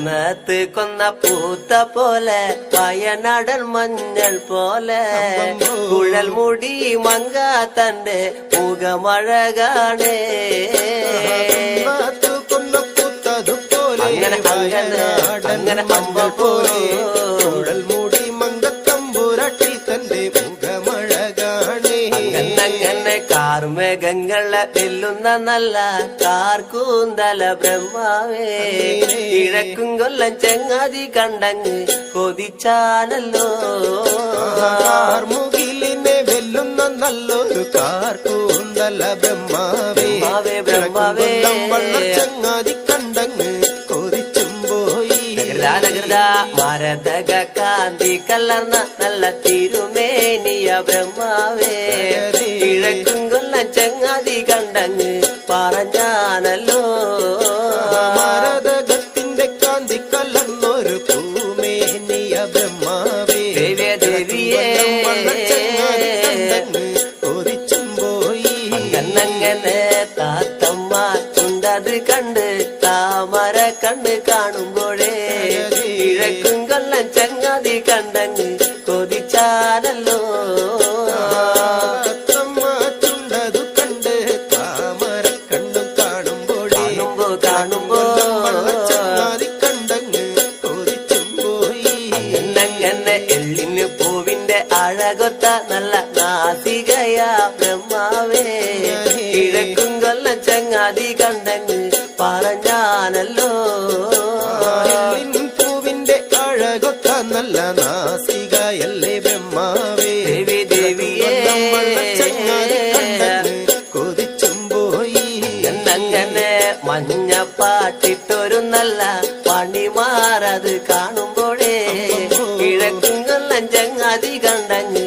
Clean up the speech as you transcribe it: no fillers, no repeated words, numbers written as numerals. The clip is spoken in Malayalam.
കുന്നത്ത് കൊന്ന പൂത്ത പോലെ വയനാടൻ മഞ്ഞൾ പോലെ കുഴൽ മുടി മങ്ക തന്റെ മുഖമഴ കാണേ അങ്ങനെ അങ്ങനെ അങ്ങനെ അമ്പ പോലെ കുഴൽ മുടി മങ്കത്തമ്പുരട്ടി തന്റെ മുഖമഴ കാണേ അങ്ങനെ കാർമേഘങ്ങളെ വെല്ലുന്ന നല്ല കാർക്കൂന്തല ബ്രഹ്മാവേ കിഴക്കും കൊല്ലം ചെങ്ങാതി കണ്ടങ്ങ് കൊതിച്ചാനല്ലോ മുകിലിനെ വെല്ലുന്ന നല്ലൊരു കാർക്കൂന്തല ബ്രഹ്മാവേ ബ്രഹ്മാവേ ചങ്ങാതി കണ്ടങ്ങ് കൊതിച്ചും പോയി മരതക കാന്തി കലർന്ന നല്ല തിരുമേനിയ ബ്രഹ്മാവേ കിഴക്കും കൊല്ലം ചെങ്ങാതി കണ്ടങ്ങ് പറഞ്ഞാനല്ലോ മരതകത്തിന്റെ കാന്തി കലർന്നൊരു പൂമേനിയ ബ്രഹ്മാവേ ദേവിയേ കൊതിച്ചും പോയി അങ്ങനെ താത്തമ്മ ചുണ്ടത് കണ്ട് താമര കണ്ണ് കാണുമ്പോഴേ കിഴക്കും കൊല്ലം ചങ്ങാതി കണ്ടങ്ങ് കൊതിച്ചാനല്ലോ ചുണ്ടതു കണ്ട് താമര കണ്ണും കാണുമ്പോഴേ കാണുമ്പോ ചങ്ങാതി കണ്ടങ്ങ് കൊതിച്ചും പോയി അങ്ങനെ എള്ളിന് പൂവിന്റെ അഴകൊത്ത നല്ല നാസികയാ ബ്രഹ്മാവേ കിഴക്കും കൊല്ലം ചങ്ങാതി കണ്ടങ്ങ് പറഞ്ഞാനല്ലോ പൂവിന്റെ അഴകൊത്ത നല്ല നാസികയല്ലേ ബ്രഹ്മാവേ ദേവിയേ കൊതിച്ചും പോയി അങ്ങനെ മഞ്ഞപ്പാട്ടിട്ടൊരു നല്ല പണിമാറത് കാണുമ്പോഴേ കിഴക്കും കൊല്ലം ചങ്ങാതി കണ്ടങ്ങ്